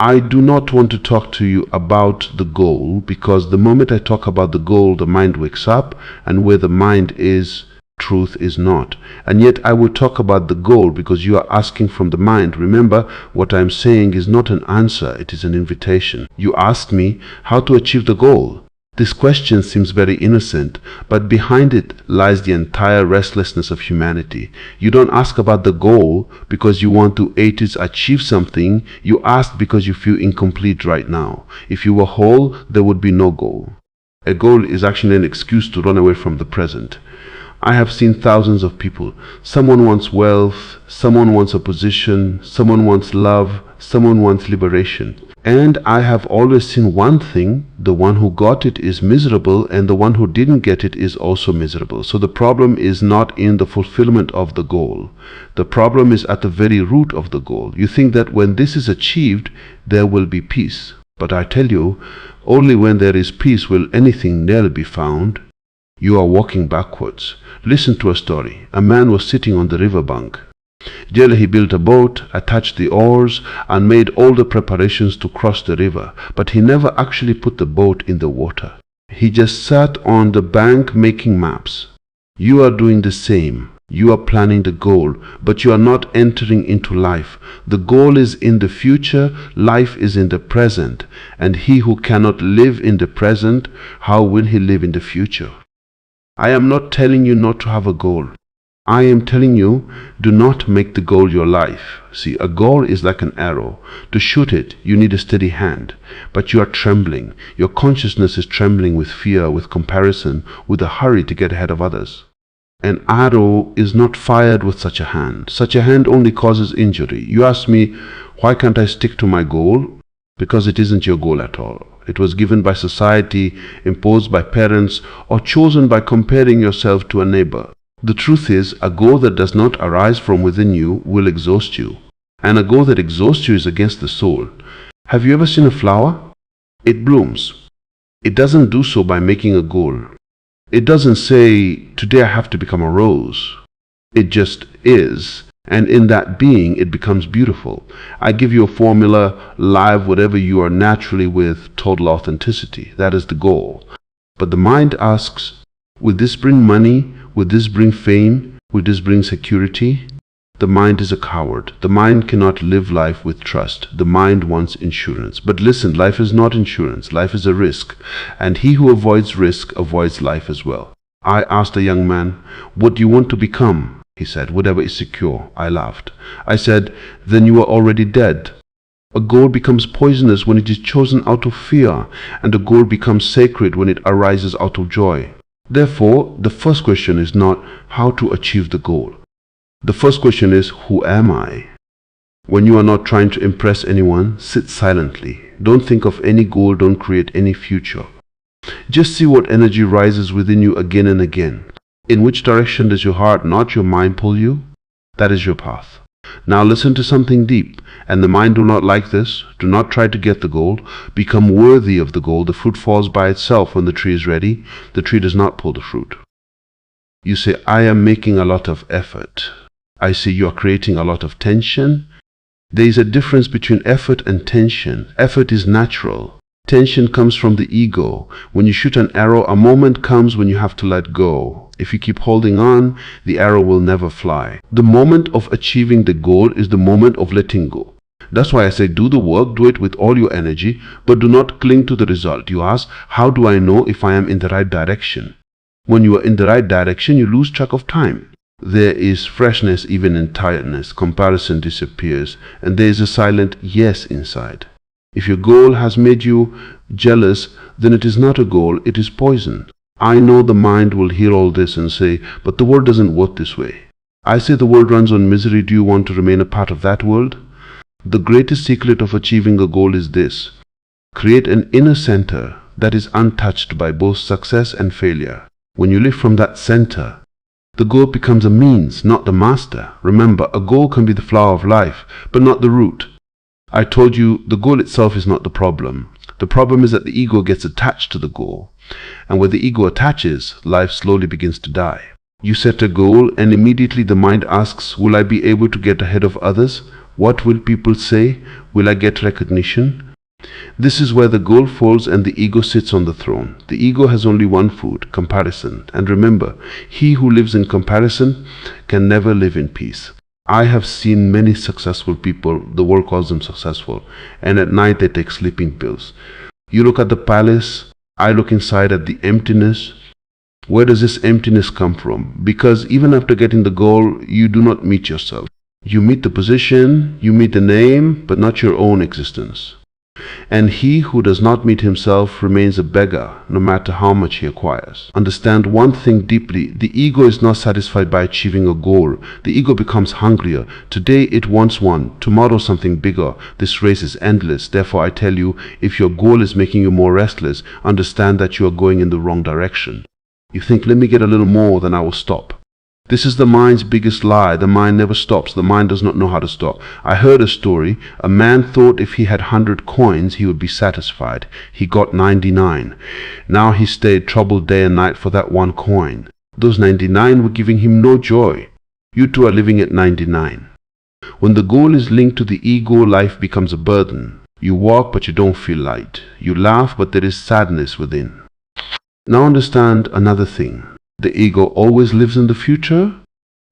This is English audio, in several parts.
I do not want to talk to you about the goal, because the moment I talk about the goal, the mind wakes up, and where the mind is, truth is not. And yet I will talk about the goal because you are asking from the mind. Remember, what I am saying is not an answer, it is an invitation. You asked me how to achieve the goal. This question seems very innocent, but behind it lies the entire restlessness of humanity. You don't ask about the goal because you want to achieve something. You ask because you feel incomplete right now. If you were whole, there would be no goal. A goal is actually an excuse to run away from the present. I have seen thousands of people. Someone wants wealth, someone wants a position, someone wants love, someone wants liberation. And I have always seen one thing: the one who got it is miserable, and the one who didn't get it is also miserable. So the problem is not in the fulfillment of the goal. The problem is at the very root of the goal. You think that when this is achieved, there will be peace. But I tell you, only when there is peace will anything near be found. You are walking backwards. Listen to a story. A man was sitting on the riverbank. There he built a boat, attached the oars, and made all the preparations to cross the river, but he never actually put the boat in the water. He just sat on the bank making maps. You are doing the same. You are planning the goal, but you are not entering into life. The goal is in the future, life is in the present, and he who cannot live in the present, how will he live in the future? I am not telling you not to have a goal. I am telling you, do not make the goal your life. See, a goal is like an arrow. To shoot it, you need a steady hand. But you are trembling. Your consciousness is trembling with fear, with comparison, with a hurry to get ahead of others. An arrow is not fired with such a hand. Such a hand only causes injury. You ask me, why can't I stick to my goal? Because it isn't your goal at all. It was given by society, imposed by parents, or chosen by comparing yourself to a neighbor. The truth is, a goal that does not arise from within you will exhaust you. And a goal that exhausts you is against the soul. Have you ever seen a flower? It blooms. It doesn't do so by making a goal. It doesn't say, today I have to become a rose. It just is. And in that being, it becomes beautiful. I give you a formula: live whatever you are naturally with total authenticity. That is the goal. But the mind asks, will this bring money? Will this bring fame? Will this bring security? The mind is a coward. The mind cannot live life with trust. The mind wants insurance. But listen, life is not insurance. Life is a risk. And he who avoids risk avoids life as well. I asked a young man, what do you want to become? He said, whatever is secure. I laughed. I said, then you are already dead. A goal becomes poisonous when it is chosen out of fear, and a goal becomes sacred when it arises out of joy. Therefore, the first question is not how to achieve the goal. The first question is, who am I? When you are not trying to impress anyone, sit silently. Don't think of any goal, don't create any future. Just see what energy rises within you again and again. In which direction does your heart, not your mind, pull you? That is your path. Now listen to something deep, and the mind do not like this. Do not try to get the goal. Become worthy of the goal. The fruit falls by itself when the tree is ready. The tree does not pull the fruit. You say, I am making a lot of effort. I see you are creating a lot of tension. There is a difference between effort and tension. Effort is natural. Tension comes from the ego. When you shoot an arrow, a moment comes when you have to let go. If you keep holding on, the arrow will never fly. The moment of achieving the goal is the moment of letting go. That's why I say do the work, do it with all your energy, but do not cling to the result. You ask, how do I know if I am in the right direction? When you are in the right direction, you lose track of time. There is freshness even in tiredness. Comparison disappears, and there is a silent yes inside. If your goal has made you jealous, then it is not a goal, it is poison. I know the mind will hear all this and say, but the world doesn't work this way. I say the world runs on misery. Do you want to remain a part of that world? The greatest secret of achieving a goal is this: create an inner center that is untouched by both success and failure. When you live from that center, the goal becomes a means, not the master. Remember, a goal can be the flower of life, but not the root. I told you the goal itself is not the problem. The problem is that the ego gets attached to the goal. And where the ego attaches, life slowly begins to die. You set a goal and immediately the mind asks, will I be able to get ahead of others? What will people say? Will I get recognition? This is where the goal falls and the ego sits on the throne. The ego has only one food, comparison. And remember, he who lives in comparison can never live in peace. I have seen many successful people, the world calls them successful, and at night they take sleeping pills. You look at the palace, I look inside at the emptiness. Where does this emptiness come from? Because even after getting the goal, you do not meet yourself. You meet the position, you meet the name, but not your own existence. And he who does not meet himself remains a beggar, no matter how much he acquires. Understand one thing deeply. The ego is not satisfied by achieving a goal. The ego becomes hungrier. Today it wants one, tomorrow something bigger. This race is endless. Therefore I tell you, if your goal is making you more restless, understand that you are going in the wrong direction. You think, let me get a little more, then I will stop. This is the mind's biggest lie. The mind never stops. The mind does not know how to stop. I heard a story. A man thought if he had 100 coins, he would be satisfied. He got 99. Now he stayed troubled day and night for that one coin. Those 99 were giving him no joy. You too are living at 99. When the goal is linked to the ego, life becomes a burden. You walk, but you don't feel light. You laugh, but there is sadness within. Now understand another thing. The ego always lives in the future.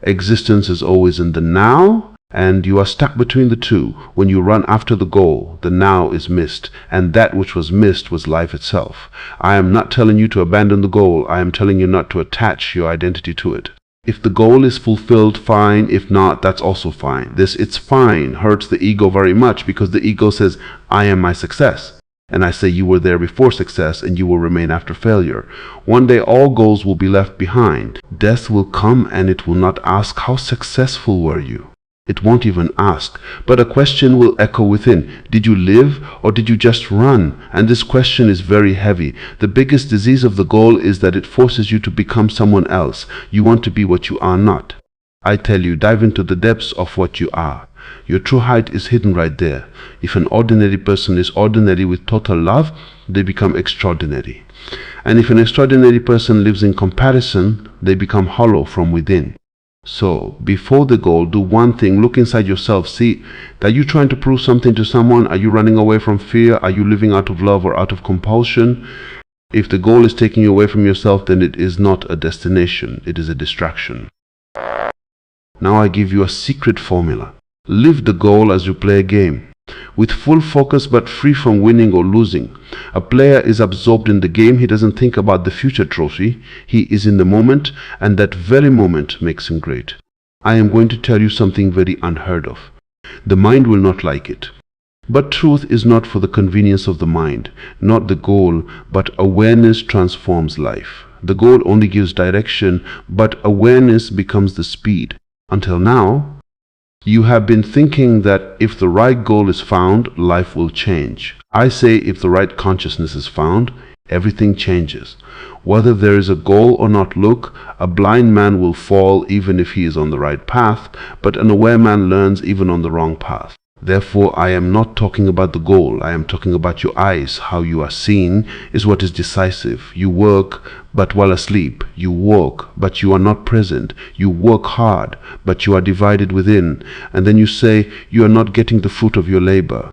Existence is always in the now, and you are stuck between the two. When you run after the goal, the now is missed, and that which was missed was life itself. I am not telling you to abandon the goal. I am telling you not to attach your identity to it. If the goal is fulfilled, fine. If not, that's also fine. This "it's fine" hurts the ego very much because the ego says, I am my success. And I say you were there before success and you will remain after failure. One day all goals will be left behind. Death will come and it will not ask how successful were you. It won't even ask. But a question will echo within. Did you live or did you just run? And this question is very heavy. The biggest disease of the goal is that it forces you to become someone else. You want to be what you are not. I tell you, dive into the depths of what you are. Your true height is hidden right there. If an ordinary person is ordinary with total love, they become extraordinary. And if an extraordinary person lives in comparison, they become hollow from within. So, before the goal, do one thing. Look inside yourself. See, are you trying to prove something to someone? Are you running away from fear? Are you living out of love or out of compulsion? If the goal is taking you away from yourself, then it is not a destination. It is a distraction. Now I give you a secret formula. Live the goal as you play a game, with full focus but free from winning or losing. A player is absorbed in the game. He doesn't think about the future trophy. He is in the moment, and that very moment makes him great. I am going to tell you something very unheard of. The mind will not like it. But truth is not for the convenience of the mind, not the goal, but awareness transforms life. The goal only gives direction, but awareness becomes the speed. Until now, you have been thinking that if the right goal is found, life will change. I say if the right consciousness is found, everything changes. Whether there is a goal or not, look, a blind man will fall even if he is on the right path, but an aware man learns even on the wrong path. Therefore, I am not talking about the goal. I am talking about your eyes. How you are seen is what is decisive. You work, but while asleep. You walk, but you are not present. You work hard, but you are divided within. And then you say you are not getting the fruit of your labor.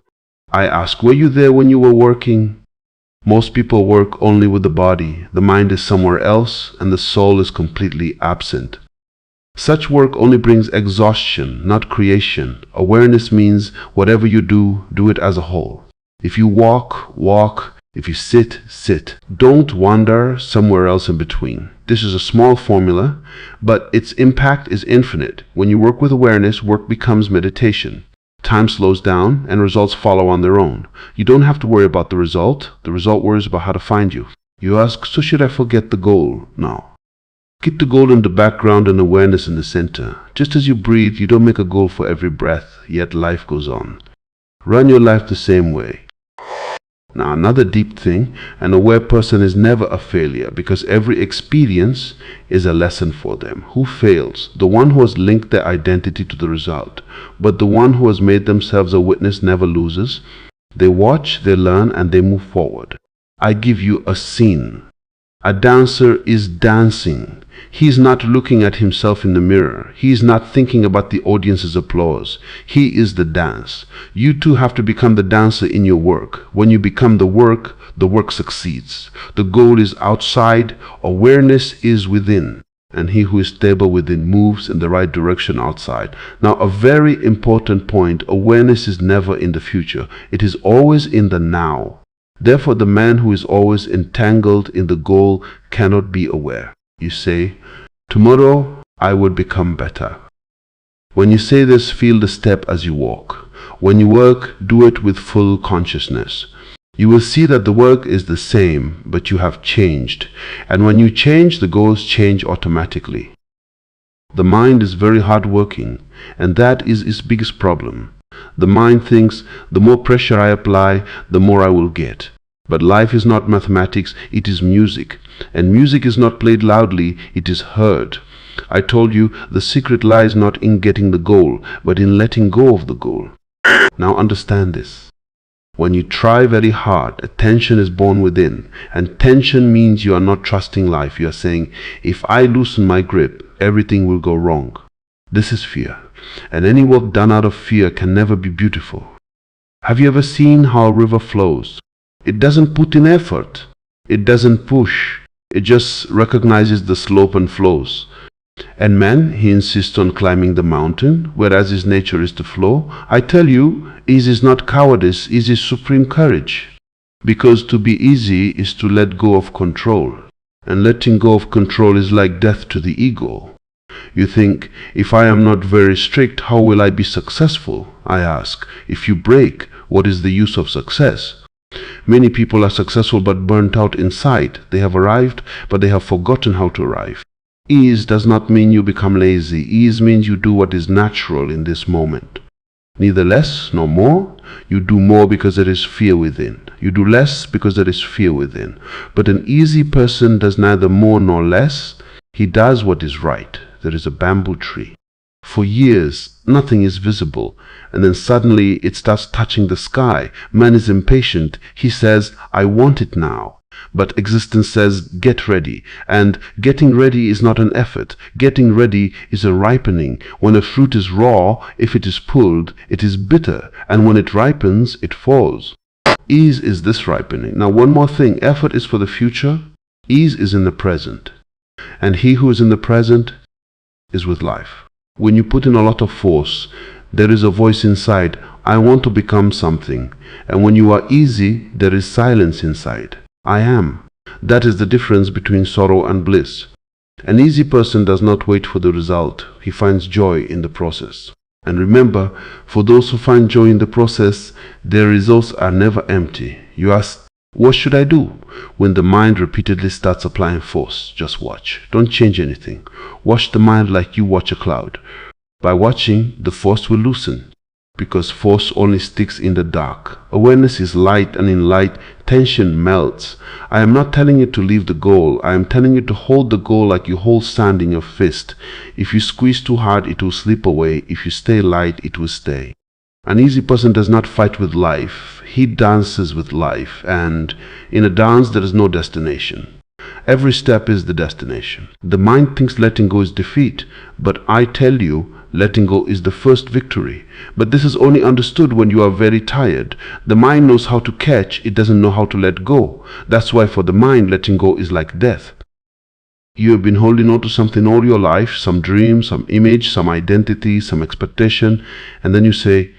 I ask, were you there when you were working? Most people work only with the body. The mind is somewhere else, and the soul is completely absent. Such work only brings exhaustion, not creation. Awareness means whatever you do, do it as a whole. If you walk, walk. If you sit, sit. Don't wander somewhere else in between. This is a small formula, but its impact is infinite. When you work with awareness, work becomes meditation. Time slows down and results follow on their own. You don't have to worry about the result. The result worries about how to find you. You ask, so should I forget the goal? No. Keep the goal in the background and awareness in the center. Just as you breathe, you don't make a goal for every breath, yet life goes on. Run your life the same way. Now, another deep thing, an aware person is never a failure because every experience is a lesson for them. Who fails? The one who has linked their identity to the result. But the one who has made themselves a witness never loses. They watch, they learn, and they move forward. I give you a scene. A dancer is dancing. He is not looking at himself in the mirror. He is not thinking about the audience's applause. He is the dance. You too have to become the dancer in your work. When you become the work succeeds. The goal is outside, awareness is within. And he who is stable within moves in the right direction outside. Now, a very important point, awareness is never in the future. It is always in the now. Therefore, the man who is always entangled in the goal cannot be aware. You say, tomorrow I would become better. When you say this, feel the step as you walk. When you work, do it with full consciousness. You will see that the work is the same, but you have changed. And when you change, the goals change automatically. The mind is very hard-working, and that is its biggest problem. The mind thinks, the more pressure I apply, the more I will get. But life is not mathematics, it is music. And music is not played loudly, it is heard. I told you, the secret lies not in getting the goal, but in letting go of the goal. Now understand this. When you try very hard, a tension is born within. And tension means you are not trusting life. You are saying, if I loosen my grip, everything will go wrong. This is fear. And any work done out of fear can never be beautiful. Have you ever seen how a river flows? It doesn't put in effort. It doesn't push. It just recognizes the slope and flows. And man, he insists on climbing the mountain, whereas his nature is to flow. I tell you, ease is not cowardice, ease is supreme courage. Because to be easy is to let go of control. And letting go of control is like death to the ego. You think, if I am not very strict, how will I be successful? I ask, if you break, what is the use of success? Many people are successful but burnt out inside. They have arrived, but they have forgotten how to arrive. Ease does not mean you become lazy. Ease means you do what is natural in this moment. Neither less nor more. You do more because there is fear within. You do less because there is fear within. But an easy person does neither more nor less. He does what is right. There is a bamboo tree. For years, nothing is visible, and then suddenly it starts touching the sky. Man is impatient. He says, I want it now. But existence says, get ready. And getting ready is not an effort. Getting ready is a ripening. When a fruit is raw, if it is pulled, it is bitter. And when it ripens, it falls. Ease is this ripening. Now, one more thing. Effort is for the future. Ease is in the present. And he who is in the present is with life. When you put in a lot of force, there is a voice inside, I want to become something. And when you are easy, there is silence inside. I am. That is the difference between sorrow and bliss. An easy person does not wait for the result. He finds joy in the process. And remember, for those who find joy in the process, their results are never empty. You ask, what should I do? When the mind repeatedly starts applying force, just watch. Don't change anything. Watch the mind like you watch a cloud. By watching, the force will loosen, because force only sticks in the dark. Awareness is light, and in light, tension melts. I am not telling you to leave the goal. I am telling you to hold the goal like you hold sand in your fist. If you squeeze too hard, it will slip away. If you stay light, it will stay. An easy person does not fight with life. He dances with life, and in a dance there is no destination. Every step is the destination. The mind thinks letting go is defeat, but I tell you, letting go is the first victory. But this is only understood when you are very tired. The mind knows how to catch, it doesn't know how to let go. That's why for the mind, letting go is like death. You have been holding on to something all your life, some dream, some image, some identity, some expectation, and then you say,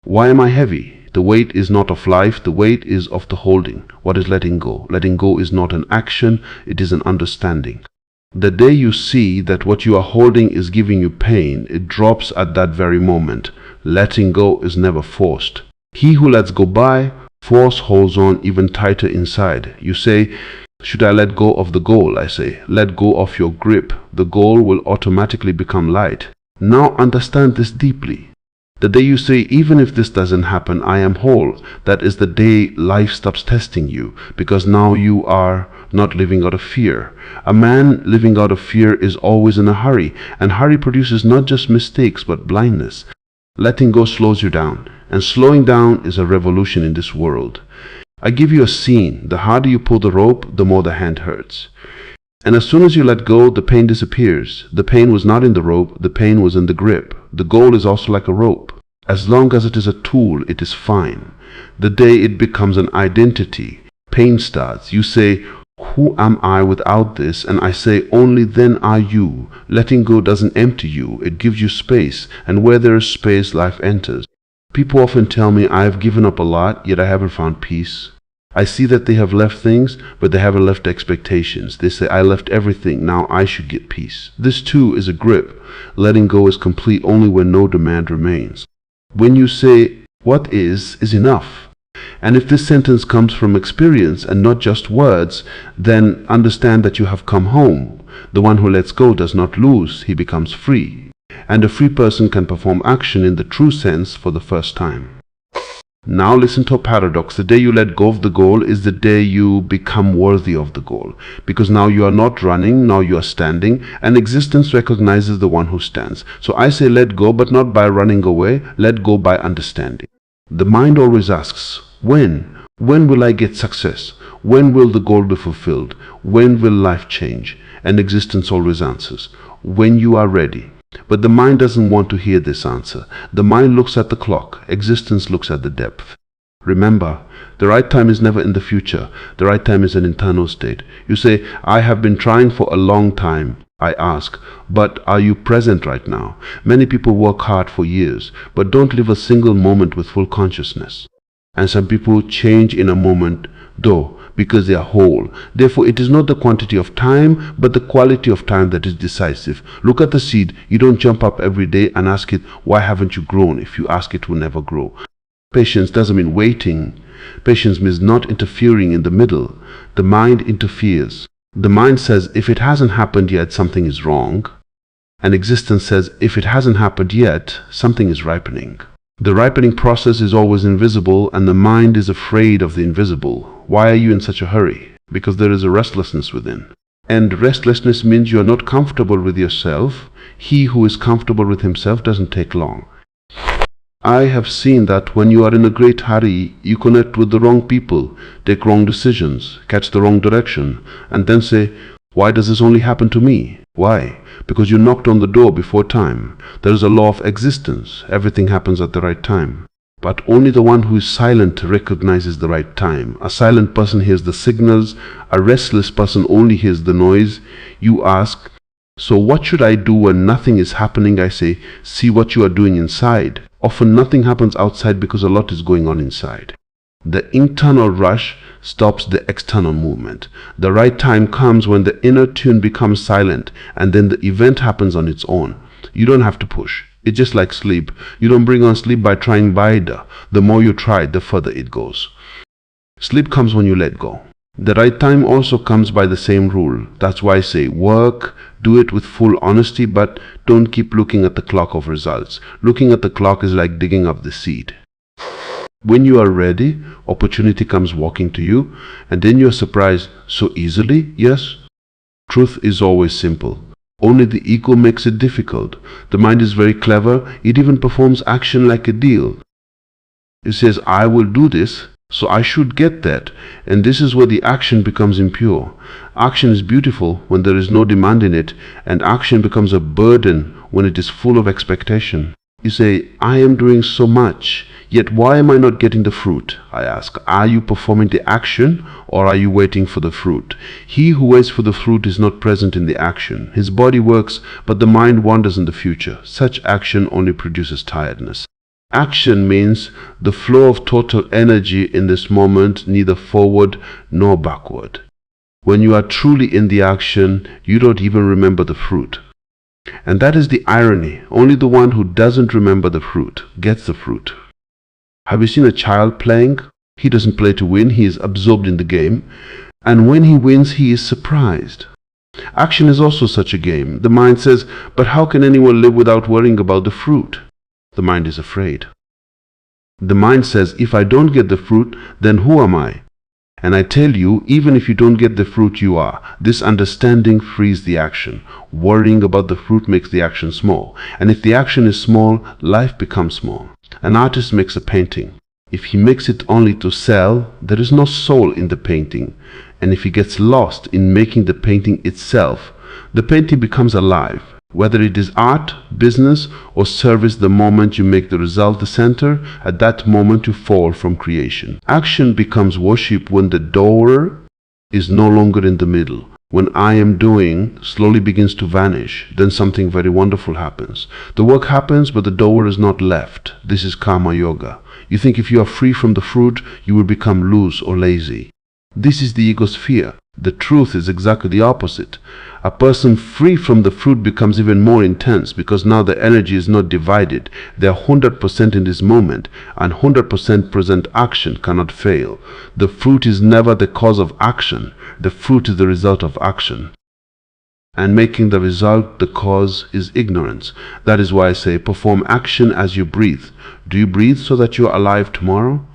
why am I heavy? The weight is not of life, the weight is of the holding. What is letting go? Letting go is not an action, it is an understanding. The day you see that what you are holding is giving you pain, it drops at that very moment. Letting go is never forced. He who lets go by, force holds on even tighter inside. You say, should I let go of the goal? I say, let go of your grip. The goal will automatically become light. Now understand this deeply. The day you say, even if this doesn't happen, I am whole, that is the day life stops testing you, because now you are not living out of fear. A man living out of fear is always in a hurry, and hurry produces not just mistakes, but blindness. Letting go slows you down, and slowing down is a revolution in this world. I give you a scene. The harder you pull the rope, the more the hand hurts. And as soon as you let go, the pain disappears. The pain was not in the rope, the pain was in the grip. The goal is also like a rope. As long as it is a tool, it is fine. The day it becomes an identity, pain starts. You say, who am I without this? And I say, only then are you. Letting go doesn't empty you, it gives you space. And where there is space, life enters. People often tell me I have given up a lot, yet I haven't found peace. I see that they have left things, but they haven't left expectations. They say, I left everything, now I should get peace. This too is a grip. Letting go is complete only when no demand remains. When you say, what is enough. And if this sentence comes from experience and not just words, then understand that you have come home. The one who lets go does not lose, he becomes free. And a free person can perform action in the true sense for the first time. Now listen to a paradox. The day you let go of the goal is the day you become worthy of the goal. Because now you are not running, now you are standing, and existence recognizes the one who stands. So I say let go, but not by running away, let go by understanding. The mind always asks, when? When will I get success? When will the goal be fulfilled? When will life change? And existence always answers, when you are ready. But the mind doesn't want to hear this answer. The mind looks at the clock. Existence looks at the depth. Remember, the right time is never in the future. The right time is an internal state. You say, I have been trying for a long time. I ask, but are you present right now? Many people work hard for years, but don't live a single moment with full consciousness. And some people change in a moment, though, because they are whole. Therefore, it is not the quantity of time, but the quality of time that is decisive. Look at the seed. You don't jump up every day and ask it, why haven't you grown? If you ask it, will never grow. Patience doesn't mean waiting. Patience means not interfering in the middle. The mind interferes. The mind says, if it hasn't happened yet, something is wrong. And existence says, if it hasn't happened yet, something is ripening. The ripening process is always invisible, and the mind is afraid of the invisible. Why are you in such a hurry? Because there is a restlessness within. And restlessness means you are not comfortable with yourself. He who is comfortable with himself doesn't take long. I have seen that when you are in a great hurry, you connect with the wrong people, take wrong decisions, catch the wrong direction, and then say, why does this only happen to me? Why? Because you knocked on the door before time. There is a law of existence. Everything happens at the right time. But only the one who is silent recognizes the right time. A silent person hears the signals. A restless person only hears the noise. You ask, so what should I do when nothing is happening? I say, see what you are doing inside. Often nothing happens outside because a lot is going on inside. The internal rush stops the external movement. The right time comes when the inner tune becomes silent, and then the event happens on its own. You don't have to push. It's just like sleep. You don't bring on sleep by trying wider. The more you try, the further it goes. Sleep comes when you let go. The right time also comes by the same rule. That's why I say work, do it with full honesty, but don't keep looking at the clock of results. Looking at the clock is like digging up the seed. When you are ready, opportunity comes walking to you, and then you are surprised so easily. Yes, truth is always simple. Only the ego makes it difficult. The mind is very clever. It even performs action like a deal. It says, I will do this, so I should get that. And this is where the action becomes impure. Action is beautiful when there is no demand in it, and action becomes a burden when it is full of expectation. You say, I am doing so much, yet why am I not getting the fruit? I ask, are you performing the action or are you waiting for the fruit? He who waits for the fruit is not present in the action. His body works, but the mind wanders in the future. Such action only produces tiredness. Action means the flow of total energy in this moment, neither forward nor backward. When you are truly in the action, you don't even remember the fruit. And that is the irony. Only the one who doesn't remember the fruit gets the fruit. Have you seen a child playing? He doesn't play to win, he is absorbed in the game. And when he wins, he is surprised. Action is also such a game. The mind says, but how can anyone live without worrying about the fruit? The mind is afraid. The mind says, if I don't get the fruit, then who am I? And I tell you, even if you don't get the fruit, you are. This understanding frees the action. Worrying about the fruit makes the action small. And if the action is small, life becomes small. An artist makes a painting. If he makes it only to sell, there is no soul in the painting. And if he gets lost in making the painting itself, the painting becomes alive. Whether it is art, business, or service, the moment you make the result the center, at that moment you fall from creation. Action becomes worship when the doer is no longer in the middle. When I am doing slowly begins to vanish, then something very wonderful happens. The work happens, but the doer is not left. This is karma yoga. You think if you are free from the fruit, you will become loose or lazy. This is the ego's fear. The truth is exactly the opposite. A person free from the fruit becomes even more intense because now the energy is not divided. They are 100% in this moment, and 100% present action cannot fail. The fruit is never the cause of action. The fruit is the result of action. And making the result the cause is ignorance. That is why I say perform action as you breathe. Do you breathe so that you are alive tomorrow?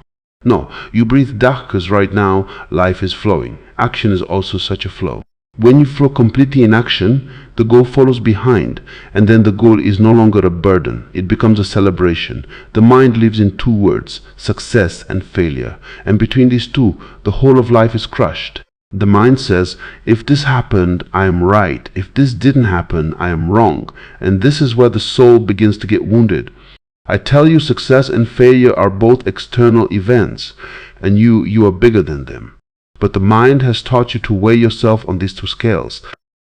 No, you breathe dark because right now life is flowing. Action is also such a flow. When you flow completely in action, the goal follows behind, and then the goal is no longer a burden. It becomes a celebration. The mind lives in two words, success and failure. And between these two, the whole of life is crushed. The mind says, if this happened, I am right. If this didn't happen, I am wrong. And this is where the soul begins to get wounded. I tell you, success and failure are both external events, and you are bigger than them. But the mind has taught you to weigh yourself on these two scales.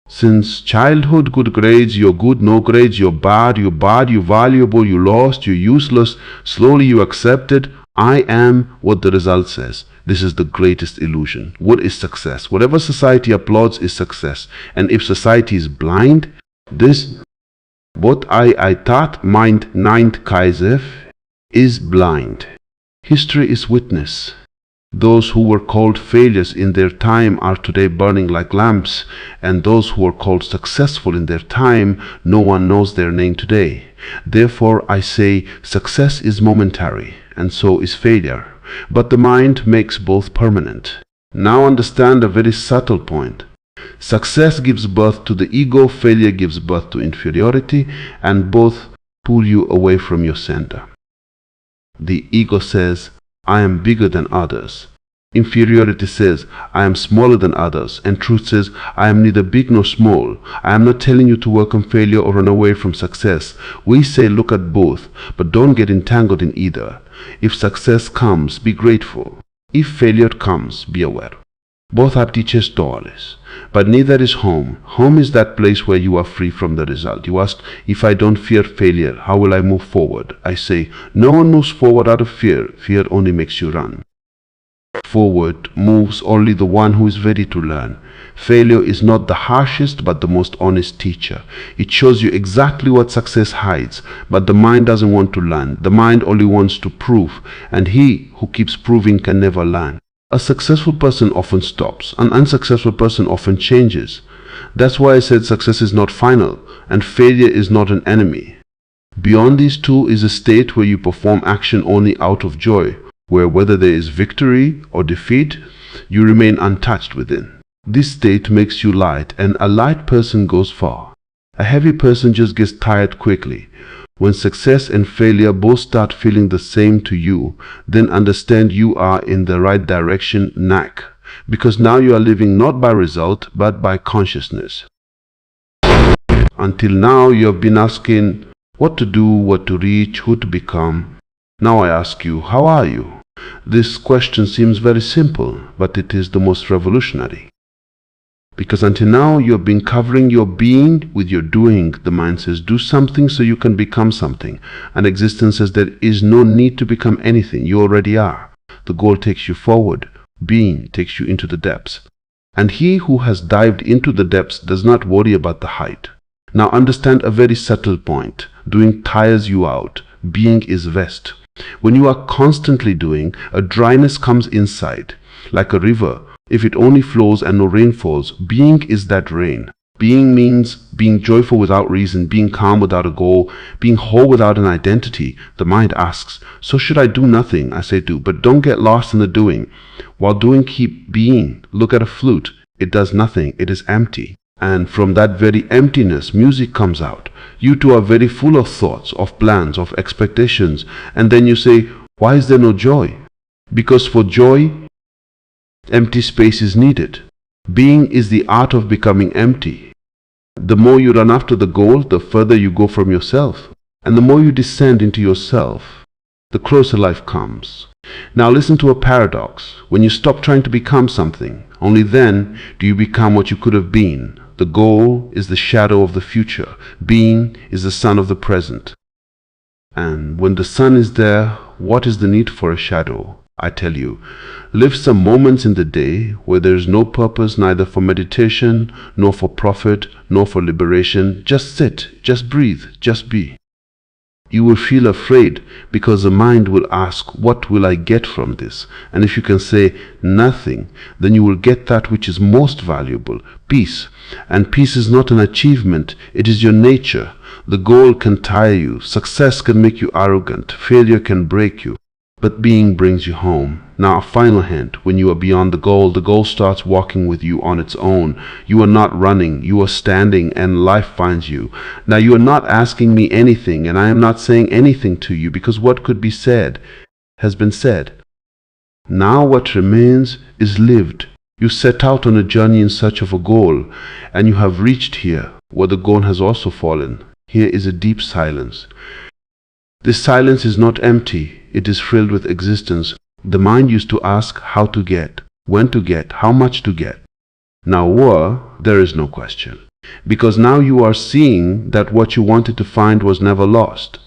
Since childhood, good grades, you're good, no grades, you're bad, you're valuable, you lost, you're useless, slowly you accepted, I am what the result says. This is the greatest illusion. What is success? Whatever society applauds is success. And if society is blind, what I thought meint ninth Kaisef is blind. History is witness. Those who were called failures in their time are today burning like lamps, and those who were called successful in their time, no one knows their name today. Therefore I say success is momentary, and so is failure. But the mind makes both permanent. Now understand a very subtle point. Success gives birth to the ego, failure gives birth to inferiority, and both pull you away from your center. The ego says, I am bigger than others. Inferiority says, I am smaller than others. And truth says, I am neither big nor small. I am not telling you to welcome failure or run away from success. We say look at both, but don't get entangled in either. If success comes, be grateful. If failure comes, be aware. Both have teachers doorless, but neither is home. Home is that place where you are free from the result. You ask, if I don't fear failure, how will I move forward? I say, no one moves forward out of fear. Fear only makes you run. Forward moves only the one who is ready to learn. Failure is not the harshest but the most honest teacher. It shows you exactly what success hides, but the mind doesn't want to learn. The mind only wants to prove, and he who keeps proving can never learn. A successful person often stops. An unsuccessful person often changes. That's why I said success is not final, and failure is not an enemy. Beyond these two is a state where you perform action only out of joy, where whether there is victory or defeat, you remain untouched within. This state makes you light, and a light person goes far. A heavy person just gets tired quickly. When success and failure both start feeling the same to you, then understand you are in the right direction, knack. Because now you are living not by result, but by consciousness. Until now you have been asking what to do, what to reach, who to become. Now I ask you, how are you? This question seems very simple, but it is the most revolutionary. Because until now you have been covering your being with your doing. The mind says do something so you can become something. And existence says there is no need to become anything. You already are. The goal takes you forward. Being takes you into the depths. And he who has dived into the depths does not worry about the height. Now understand a very subtle point. Doing tires you out. Being is vest. When you are constantly doing, a dryness comes inside. Like a river. If it only flows and no rain falls, being is that rain. Being means being joyful without reason, being calm without a goal, being whole without an identity. The mind asks, so should I do nothing? I say do, but don't get lost in the doing. While doing, keep being. Look at a flute. It does nothing. It is empty. And from that very emptiness, music comes out. You two are very full of thoughts, of plans, of expectations. And then you say, why is there no joy? Because for joy, Empty space is needed. Being is the art of becoming empty. The more you run after the goal, the further you go from yourself. And the more you descend into yourself, the closer life comes. Now listen to a paradox. When you stop trying to become something, only then do you become what you could have been. The goal is the shadow of the future. Being is the sun of the present. And when the sun is there, what is the need for a shadow? I tell you, live some moments in the day where there is no purpose, neither for meditation, nor for profit, nor for liberation. Just sit, just breathe, just be. You will feel afraid because the mind will ask, what will I get from this? And if you can say nothing, then you will get that which is most valuable, peace. And peace is not an achievement, it is your nature. The goal can tire you, success can make you arrogant, failure can break you, but being brings you home. Now, a final hint, when you are beyond the goal starts walking with you on its own. You are not running, you are standing, and life finds you. Now, you are not asking me anything, and I am not saying anything to you, because what could be said has been said. Now what remains is lived. You set out on a journey in search of a goal, and you have reached here, where the goal has also fallen. Here is a deep silence. This silence is not empty, it is filled with existence. The mind used to ask how to get, when to get, how much to get. Now there is no question. Because now you are seeing that what you wanted to find was never lost.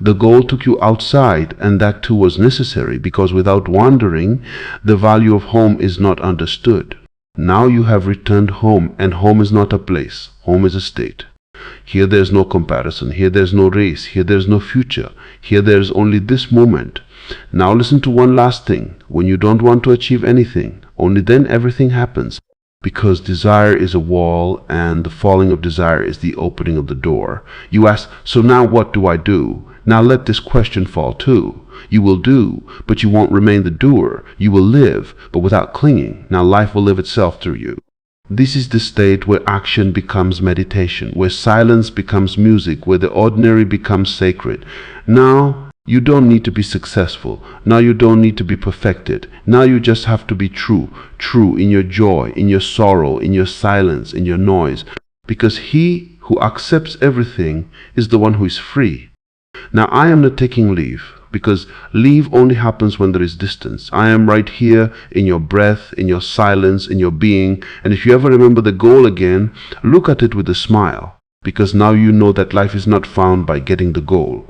The goal took you outside, and that too was necessary, because without wandering, the value of home is not understood. Now you have returned home, and home is not a place, home is a state. Here there is no comparison, here there is no race, here there is no future, here there is only this moment. Now listen to one last thing. When you don't want to achieve anything, only then everything happens. Because desire is a wall, and the falling of desire is the opening of the door. You ask, so now what do I do? Now let this question fall too. You will do, but you won't remain the doer. You will live, but without clinging. Now life will live itself through you. This is the state where action becomes meditation, where silence becomes music, where the ordinary becomes sacred. Now you don't need to be successful. Now you don't need to be perfected. Now you just have to be true. True in your joy, in your sorrow, in your silence, in your noise. Because he who accepts everything is the one who is free. Now I am not taking leave, because leave only happens when there is distance. I am right here in your breath, in your silence, in your being. And if you ever remember the goal again, look at it with a smile, because now you know that life is not found by getting the goal.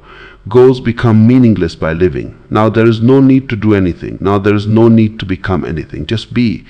Goals become meaningless by living. Now there is no need to do anything. Now there is no need to become anything. Just be.